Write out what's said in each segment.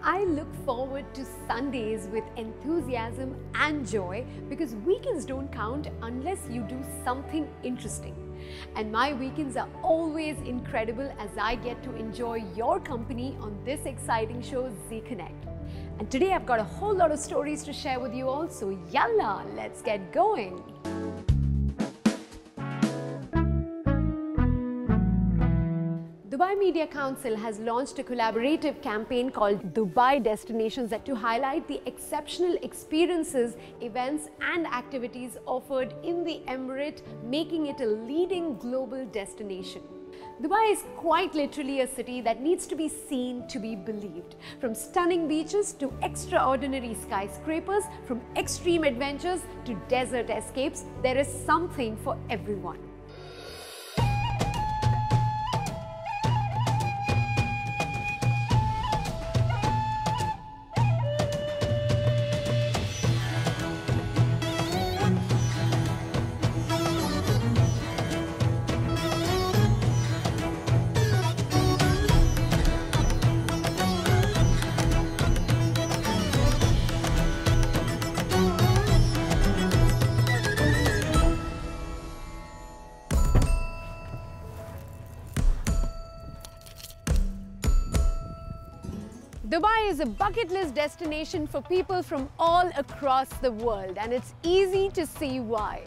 I look forward to Sundays with enthusiasm and joy because weekends don't count unless you do something interesting. And my weekends are always incredible as I get to enjoy your company on this exciting show, Zee Connect. And today I've got a whole lot of stories to share with you all, so yalla, let's get going. Dubai Media Council has launched a collaborative campaign called Dubai Destinations to highlight the exceptional experiences, events and activities offered in the Emirate, making it a leading global destination. Dubai is quite literally a city that needs to be seen to be believed. From stunning beaches to extraordinary skyscrapers, from extreme adventures to desert escapes, there is something for everyone. Dubai is a bucket list destination for people from all across the world, and it's easy to see why.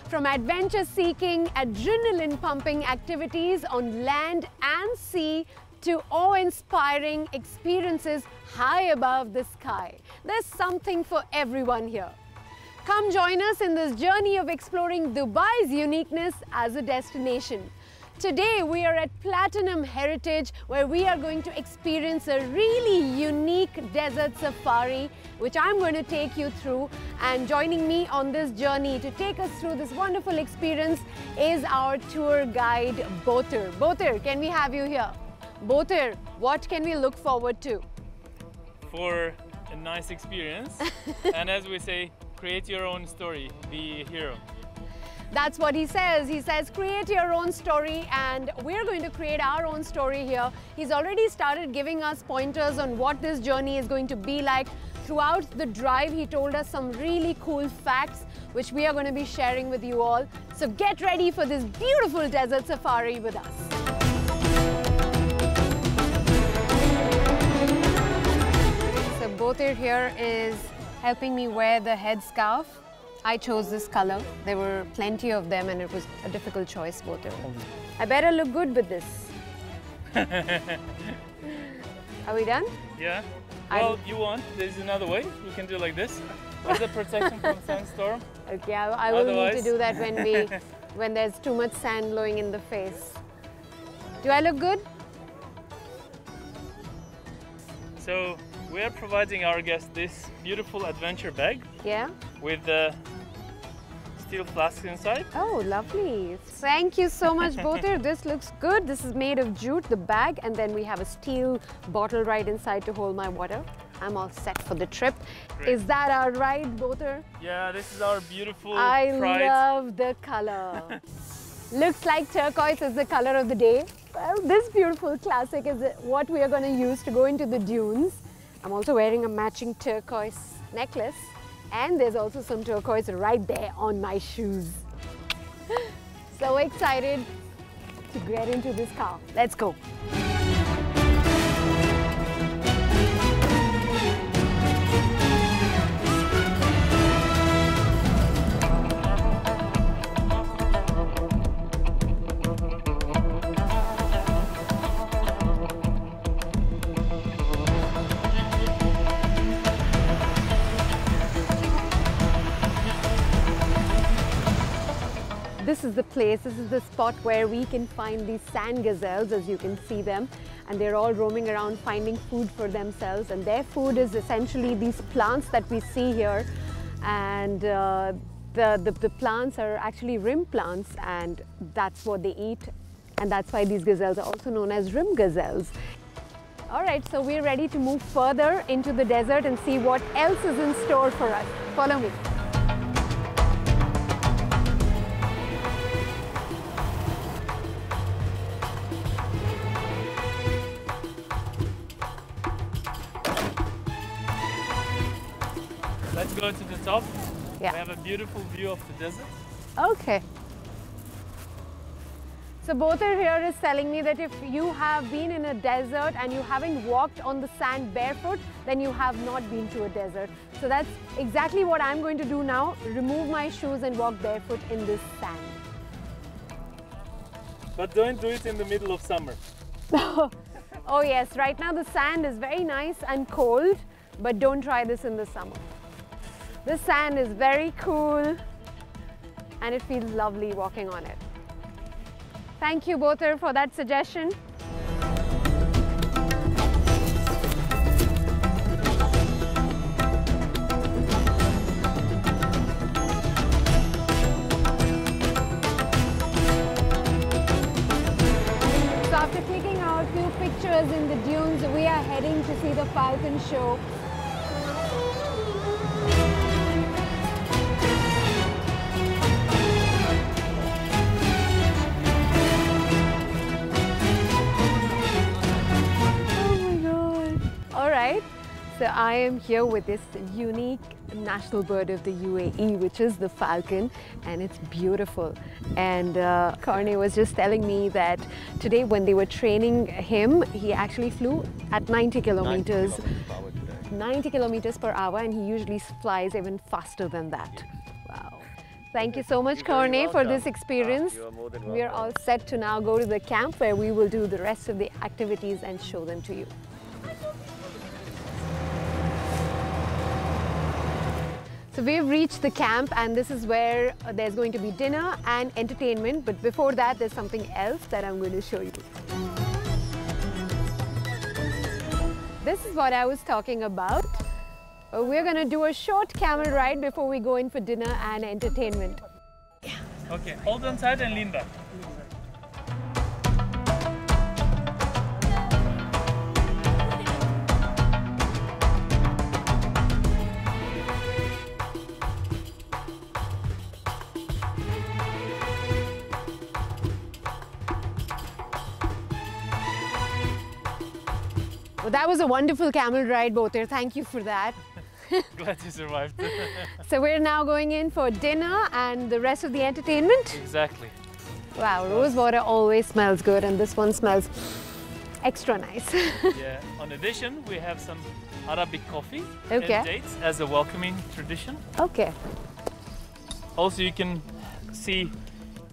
From adventure-seeking, adrenaline-pumping activities on land and sea to awe-inspiring experiences high above the sky, there's something for everyone here. Come join us in this journey of exploring Dubai's uniqueness as a destination. Today we are at Platinum Heritage, where we are going to experience a really unique desert safari, which I'm going to take you through. And joining me on this journey to take us through this wonderful experience is our tour guide, Boter. Boter, can we have you here? Boter, what can we look forward to? For a nice experience, and as we say, create your own story, be a hero. That's what he says. He says, create your own story, and we're going to create our own story here. He's already started giving us pointers on what this journey is going to be like. Throughout the drive, he told us some really cool facts, which we are going to be sharing with you all. So get ready for this beautiful desert safari with us. So Boter here is helping me wear the headscarf. I chose this color. There were plenty of them and it was a difficult choice, Boter. I better look good with this. Are we done? Yeah. Well, you want, there's another way. You can do like this. As a protection from sandstorm. Okay, I will need to do that when there's too much sand blowing in the face. Do I look good? So we are providing our guests this beautiful adventure bag. Yeah. With the steel flask inside. Oh, lovely. Thank you so much, Boter. This looks good. This is made of jute, the bag, and then we have a steel bottle right inside to hold my water. I'm all set for the trip. Great. Is that all right, Boter? Yeah, this is our beautiful I pride. love the color. Looks like turquoise is the color of the day. Well, this beautiful classic is what we are going to use to go into the dunes. I'm also wearing a matching turquoise necklace. And there's also some turquoise right there on my shoes. So excited to get into this car. Let's go. This is the place, this is the spot where we can find these sand gazelles, as you can see them, and they're all roaming around finding food for themselves, and their food is essentially these plants that we see here, and the plants are actually rim plants, and that's what they eat, and that's why these gazelles are also known as rim gazelles. All right, so we're ready to move further into the desert and see what else is in store for us. Follow me. Let's go to the top. Yeah. We have a beautiful view of the desert. Okay. So Bothir here is telling me that if you have been in a desert and you haven't walked on the sand barefoot, then you have not been to a desert. So that's exactly what I'm going to do now. Remove my shoes and walk barefoot in this sand. But don't do it in the middle of summer. Oh yes, right now the sand is very nice and cold, but don't try this in the summer. The sand is very cool and it feels lovely walking on it. Thank you, Bothir, for that suggestion. So after clicking out a few pictures in the dunes, we are heading to see the falcon show. So I am here with this unique national bird of the UAE, which is the falcon, and it's beautiful. And Karne was just telling me that today when they were training him, he actually flew at 90 kilometers. 90 kilometers per hour, and he usually flies even faster than that. Wow. Thank you so much, Karne, for this experience. You are more than welcome. We are all set to now go to the camp where we will do the rest of the activities and show them to you. So we've reached the camp, and this is where there's going to be dinner and entertainment, but before that there's something else that I'm going to show you. This is what I was talking about. We're going to do a short camel ride before we go in for dinner and entertainment. Okay, hold on tight and lean back. Well, that was a wonderful camel ride, Bothir. Thank you for that. Glad you survived. So we're now going in for dinner and the rest of the entertainment. Exactly. Wow, rose water always smells good, and this one smells extra nice. Yeah. On addition, we have some Arabic coffee Okay. and dates as a welcoming tradition. Okay. Also, you can see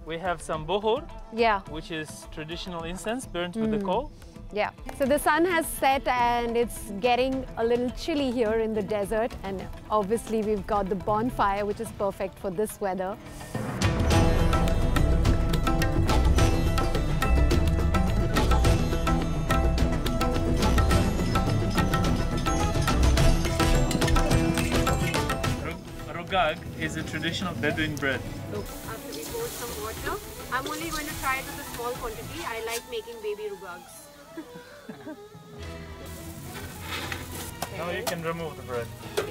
we have some bohor, Yeah. which is traditional incense burnt with the coal. Yeah. So the sun has set and it's getting a little chilly here in the desert, and obviously we've got the bonfire, which is perfect for this weather. Rugag is a traditional Bedouin bread. Look, after we pour some water, I'm only going to try it with a small quantity. I like making baby rugags. Now you can remove the bread. Yeah.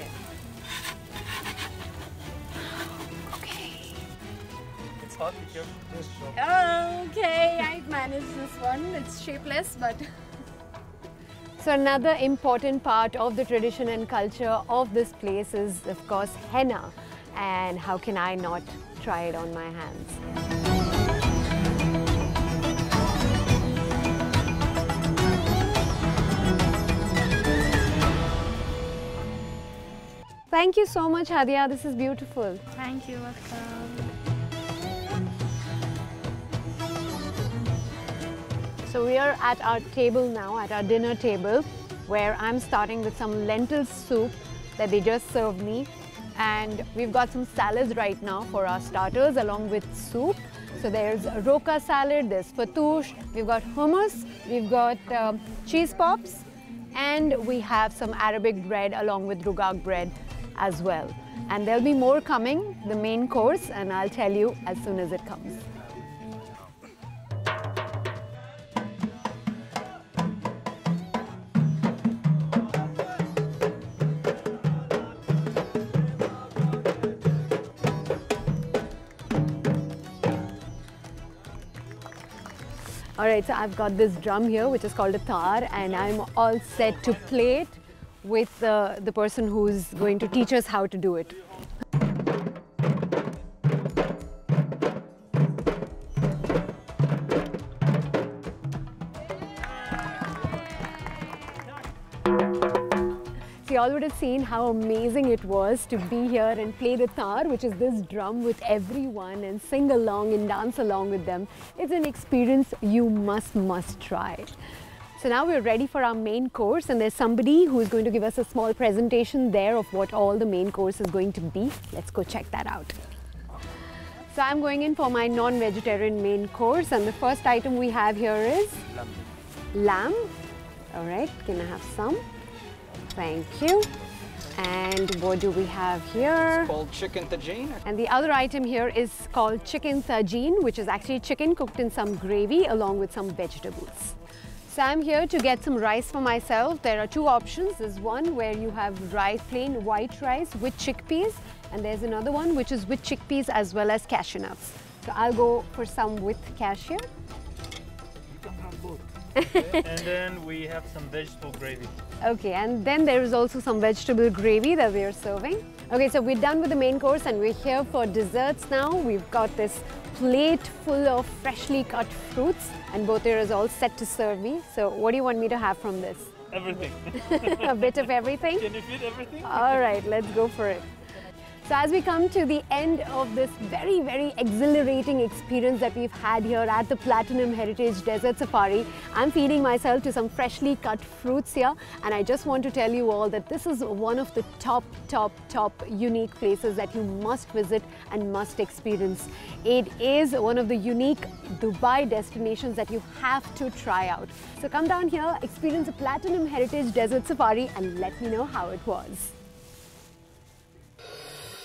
Okay. It's hot, be careful. Okay, I managed this one. It's shapeless, but... So another important part of the tradition and culture of this place is, of course, henna. And how can I not try it on my hands? Thank you so much, Hadia. This is beautiful. Thank you, welcome. So we are at our table now, at our dinner table, where I'm starting with some lentil soup that they just served me. And we've got some salads right now for our starters along with soup. So there's a roka salad, there's fattoush, we've got hummus, we've got cheese pops, and we have some Arabic bread along with rugag bread as well. And there'll be more coming, the main course, and I'll tell you as soon as it comes. All right, so I've got this drum here, which is called a tar, and I'm all set to play it with the person who's going to teach us how to do it. So you all would have seen how amazing it was to be here and play the tar, which is this drum, with everyone and sing along and dance along with them. It's an experience you must try. So now we're ready for our main course, and there's somebody who's going to give us a small presentation there of what all the main course is going to be. Let's go check that out. So I'm going in for my non-vegetarian main course, and the first item we have here is lamb. All right, can I have some? Thank you. And what do we have here? It's called chicken tagine. And the other item here is called chicken tagine, which is actually chicken cooked in some gravy along with some vegetables. So I'm here to get some rice for myself. There are two options. There's one where you have rice, plain white rice with chickpeas, and there's another one which is with chickpeas as well as cashew nuts. So I'll go for some with cashew. You can have both. And then we have some vegetable gravy. Okay, and then there is also some vegetable gravy that we are serving. Okay, so we're done with the main course and we're here for desserts now. We've got this plate full of freshly cut fruits, and Botir is all set to serve me. So what do you want me to have from this? Everything. A bit of everything? Can you fit everything? All right, let's go for it. So as we come to the end of this very exhilarating experience that we've had here at the Platinum Heritage Desert Safari, I'm feeding myself to some freshly cut fruits here, and I just want to tell you all that this is one of the top unique places that you must visit and must experience. It is one of the unique Dubai destinations that you have to try out. So come down here, experience a Platinum Heritage Desert Safari, and let me know how it was.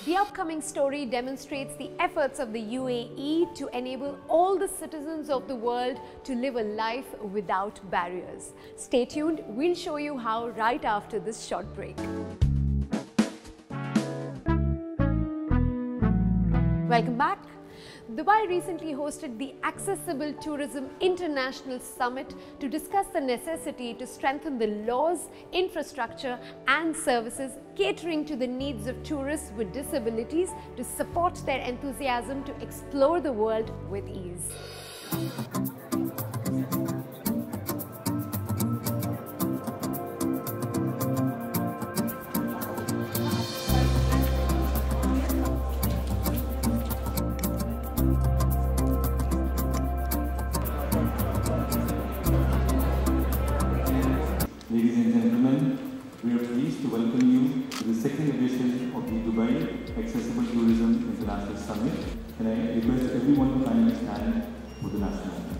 The upcoming story demonstrates the efforts of the UAE to enable all the citizens of the world to live a life without barriers. Stay tuned, we'll show you how right after this short break. Welcome back. Dubai recently hosted the Accessible Tourism International Summit to discuss the necessity to strengthen the laws, infrastructure and services catering to the needs of tourists with disabilities to support their enthusiasm to explore the world with ease. Ladies and gentlemen, we are pleased to welcome you to the second edition of the Dubai Accessible Tourism International Summit, and I request everyone to kindly stand for the national anthem.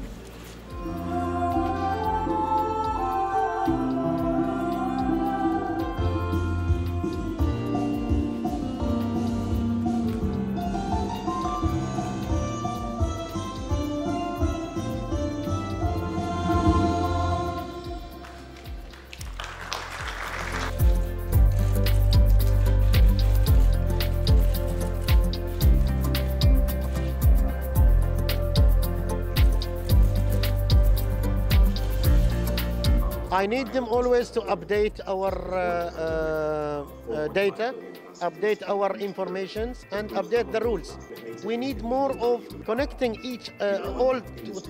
I need them always to update our data, update our informations, and update the rules. We need more of connecting all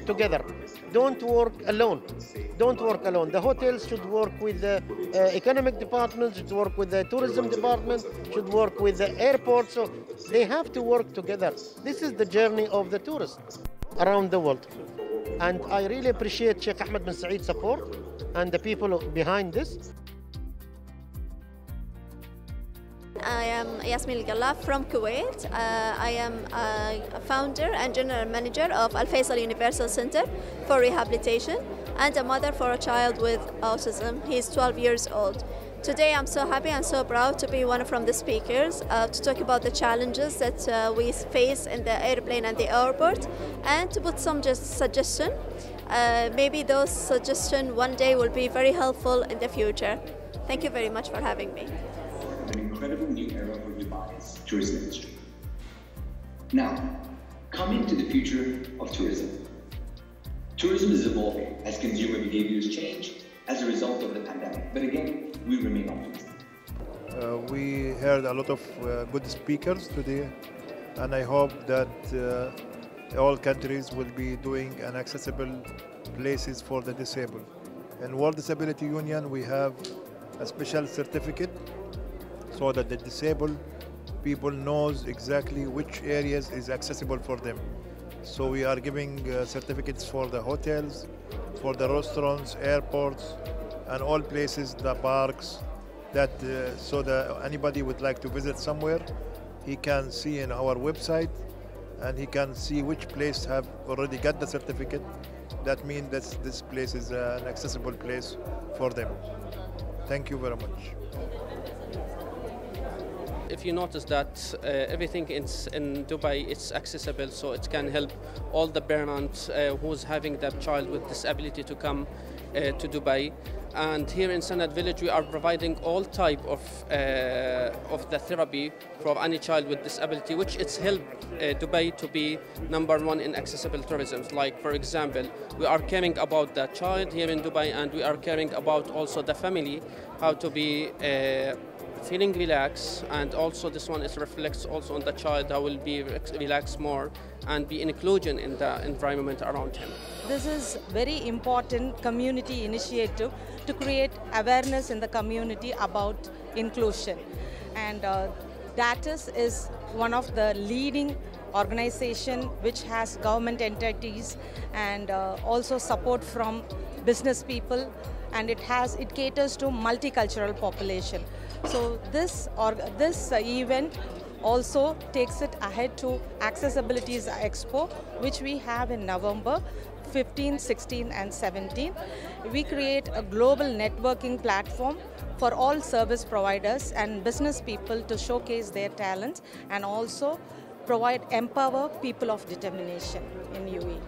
together. Don't work alone. Don't work alone. The hotels should work with the economic department, should work with the tourism department, should work with the airport. So they have to work together. This is the journey of the tourists around the world. And I really appreciate Sheikh Ahmed bin Saeed's support and the people behind this. I am Yasmin Al-Gallaf from Kuwait. I am a founder and general manager of Al Faisal Universal Center for Rehabilitation and a mother for a child with autism. He is 12 years old. Today I'm so happy and so proud to be one from the speakers to talk about the challenges that we face in the airplane and the airport, and to put some suggestion. Maybe those suggestions one day will be very helpful in the future. Thank you very much for having me. An incredible new era for Dubai's tourism industry. Now, coming to the future of tourism. Tourism is evolving as consumer behaviors change as a result of the pandemic, but again, we remain optimistic. We heard a lot of good speakers today, and I hope that all countries will be doing an accessible places for the disabled. In World Disability Union, we have a special certificate so that the disabled people knows exactly which areas is accessible for them. So we are giving certificates for the hotels, for the restaurants, airports, and all places, the parks, that so that anybody would like to visit somewhere, he can see in our website, and he can see which place have already got the certificate. That means that this place is an accessible place for them. Thank you very much. If you notice that everything in Dubai is accessible, so it can help all the parents who's having that child with disability to come to Dubai. And here in Sanad Village, we are providing all type of the therapy for any child with disability, which it's helped Dubai to be #1 in accessible tourism. Like, for example, we are caring about the child here in Dubai, and we are caring about also the family, how to be feeling relaxed, and also this one is reflects also on the child, how will be relaxed more and be inclusion in the environment around him. This is very important community initiative to create awareness in the community about inclusion, and DATIS is one of the leading organization which has government entities and also support from business people, and it caters to multicultural population. So this event also takes it ahead to Accessibilities Expo, which we have in November 15, 16 and 17. We create a global networking platform for all service providers and business people to showcase their talents and also empower people of determination in UAE.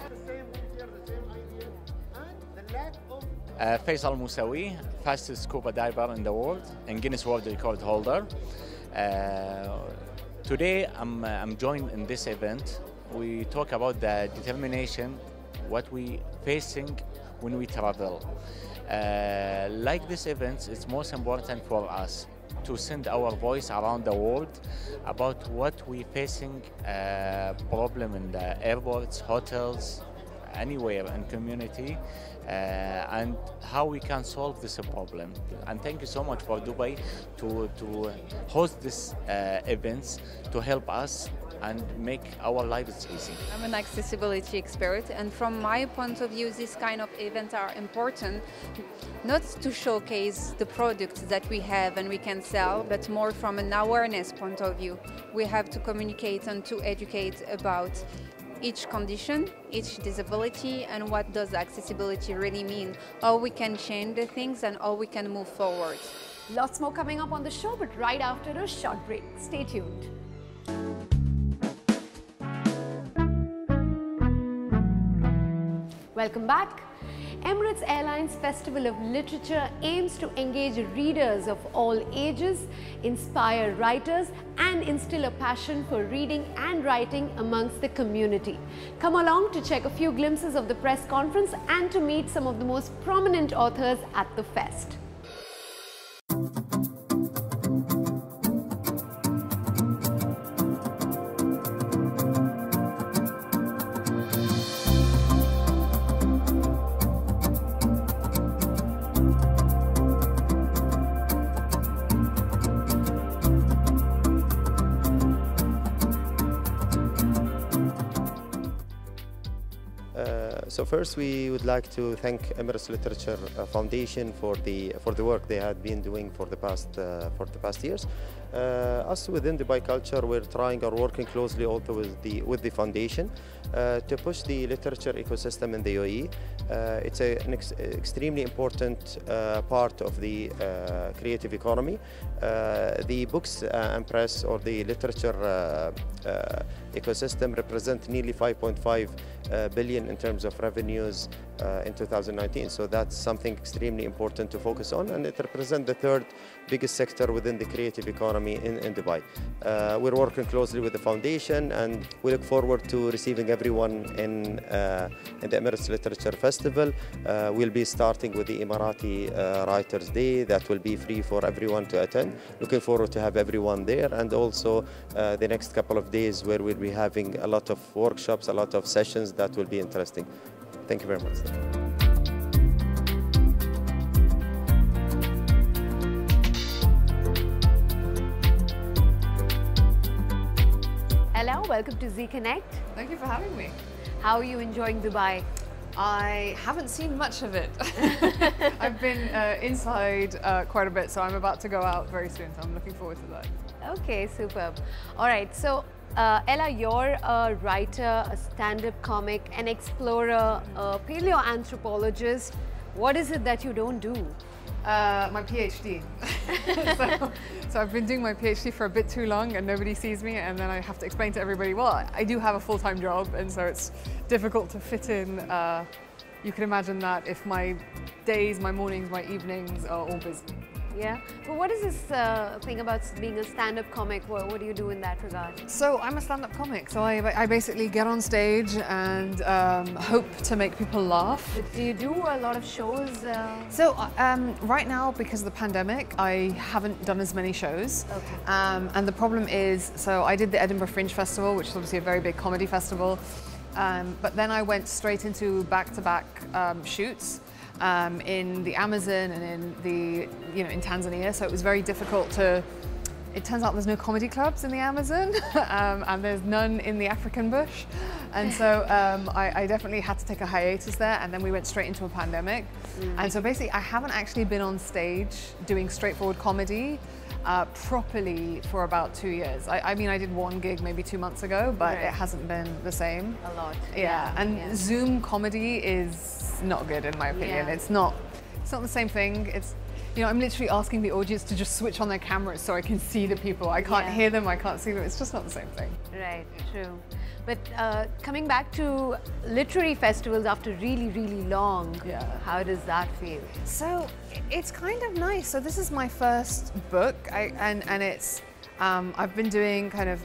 Faisal Musawi, fastest scuba diver in the world and Guinness World Record holder. Today I'm joined in this event. We talk about the determination, what we facing when we travel. Like this event, it's most important for us to send our voice around the world about what we facing problem in the airports, hotels, anywhere in community, and how we can solve this problem. And thank you so much for Dubai to host this events to help us and make our lives easy. I'm an accessibility expert, and from my point of view, these kind of events are important not to showcase the products that we have and we can sell, but more from an awareness point of view. We have to communicate and to educate about each condition, each disability, and what does accessibility really mean, how we can change the things and how we can move forward. Lots more coming up on the show, but right after a short break. Stay tuned. Welcome back. Emirates Airlines Festival of Literature aims to engage readers of all ages, inspire writers, and instill a passion for reading and writing amongst the community. Come along to check a few glimpses of the press conference and to meet some of the most prominent authors at the fest. So first, we would like to thank Emirates Literature Foundation for the work they had been doing for the past years. Us within Dubai Culture, we're trying or working closely also with the foundation to push the literature ecosystem in the UAE. It's an extremely important part of the creative economy. The books and press or the literature ecosystem represent nearly 5.5 billion in terms of revenues in 2019. So that's something extremely important to focus on, and it represents the third biggest sector within the creative economy in Dubai. We're working closely with the foundation, and we look forward to receiving everyone in the Emirates Literature Festival. We'll be starting with the Emirati Writers' Day that will be free for everyone to attend. Looking forward to have everyone there, and also the next couple of days where we'll be having a lot of workshops, a lot of sessions that will be interesting. Thank you very much. Hello, welcome to Zee Connect. Thank you for having me. How are you enjoying Dubai? I haven't seen much of it. I've been inside quite a bit, so I'm about to go out very soon, so I'm looking forward to that. Okay, superb. All right, so Ella, you're a writer, a stand-up comic, an explorer, a paleoanthropologist. What is it that you don't do? My PhD. so I've been doing my PhD for a bit too long and nobody sees me, and then I have to explain to everybody, well, I do have a full-time job, and so it's difficult to fit in. You can imagine that if my days, my mornings, my evenings are all busy. Yeah, but what is this thing about being a stand-up comic? What do you do in that regard? So I'm a stand-up comic, so I basically get on stage and hope to make people laugh. But do you do a lot of shows? So right now, because of the pandemic, I haven't done as many shows. Okay. And the problem is, so I did the Edinburgh Fringe Festival, which is obviously a very big comedy festival, but then I went straight into back-to-back shoots. In the Amazon and in Tanzania, so it was very difficult to. It turns out there's no comedy clubs in the Amazon, and there's none in the African bush, and so I definitely had to take a hiatus there, and then we went straight into a pandemic, and so basically I haven't actually been on stage doing straightforward comedy properly for about 2 years. I mean, I did one gig maybe 2 months ago, but it hasn't been the same. A lot. Yeah, and Zoom comedy is not good in my opinion. It's not the same thing. It's, I'm literally asking the audience to just switch on their cameras so I can see the people. I can't hear them, I can't see them. It's just not the same thing. Right, true. But coming back to literary festivals after really, really long, how does that feel? So it's kind of nice. So this is my first book, and it's I've been doing kind of.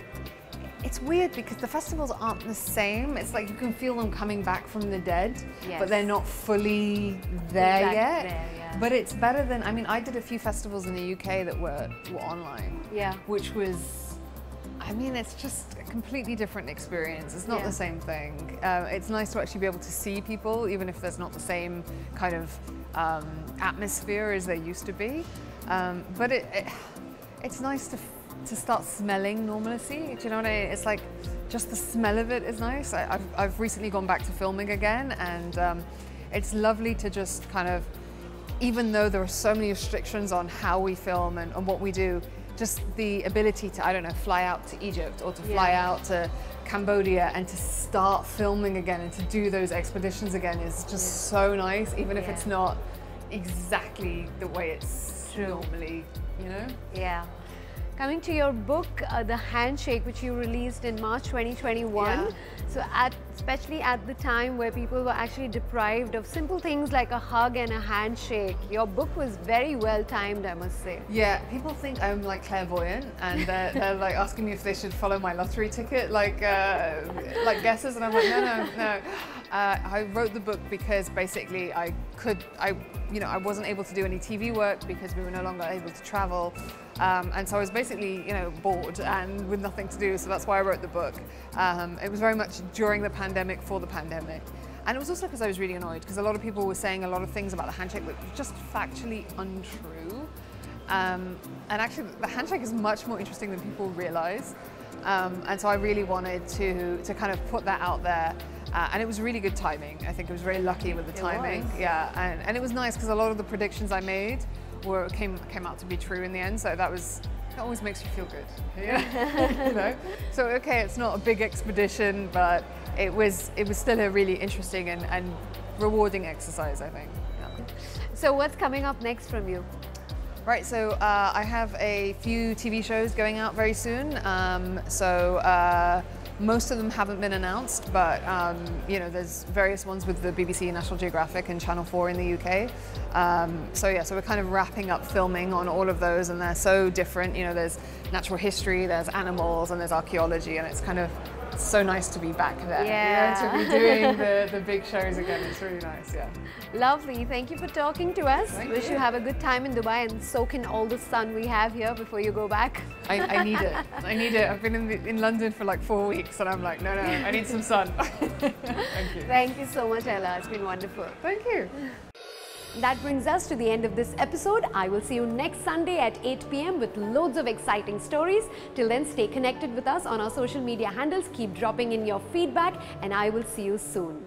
It's weird because the festivals aren't the same. It's like you can feel them coming back from the dead, but they're not fully there yet. But it's better than, I mean, I did a few festivals in the UK that were online. Yeah. Which was, I mean, it's just a completely different experience. It's not the same thing. It's nice to actually be able to see people, even if there's not the same kind of atmosphere as there used to be. But it's nice to start smelling normalcy. Do you know what I mean? It's like just the smell of it is nice. I've recently gone back to filming again, and it's lovely to just kind of, even though there are so many restrictions on how we film and what we do, just the ability to, I don't know, fly out to Egypt or to fly out to Cambodia and to start filming again and to do those expeditions again is just so nice, even if it's not exactly the way it's normally, Yeah. Coming to your book, The Handshake, which you released in March 2021. So especially at the time where people were actually deprived of simple things like a hug and a handshake, your book was very well timed, I must say. Yeah, people think I'm like clairvoyant, and they're like asking me if they should follow my lottery ticket, like guesses, and I'm like, no. I wrote the book because basically I wasn't able to do any TV work because we were no longer able to travel. And so I was basically, bored and with nothing to do, so that's why I wrote the book. It was very much during the pandemic, for the pandemic. And it was also because I was really annoyed, because a lot of people were saying a lot of things about the handshake that were just factually untrue. And actually, the handshake is much more interesting than people realize. And so I really wanted to kind of put that out there. And it was really good timing. I think I was very lucky with the timing. Yeah, and it was nice because a lot of the predictions I made came out to be true in the end. So that always makes you feel good. Yeah. So okay, it's not a big expedition, but it was still a really interesting and rewarding exercise, I think. Yeah. So what's coming up next from you? Right, so I have a few TV shows going out very soon. Most of them haven't been announced, but you know, there's various ones with the BBC, National Geographic, and Channel 4 in the UK. So we're kind of wrapping up filming on all of those, and they're so different. You know, there's natural history, there's animals, and there's archaeology, and it's kind of so nice to be back there. Yeah. You know, to be doing the big shows again. It's really nice, yeah. Lovely. Thank you for talking to us. Wish you. you have a good time in Dubai and soak in all the sun we have here before you go back. I need it. I need it. I've been in London for like 4 weeks, and I'm like, no, I need some sun. Thank you. Thank you so much, Ella. It's been wonderful. Thank you. That brings us to the end of this episode. I will see you next Sunday at 8 p.m. with loads of exciting stories. Till then, stay connected with us on our social media handles. Keep dropping in your feedback, and I will see you soon.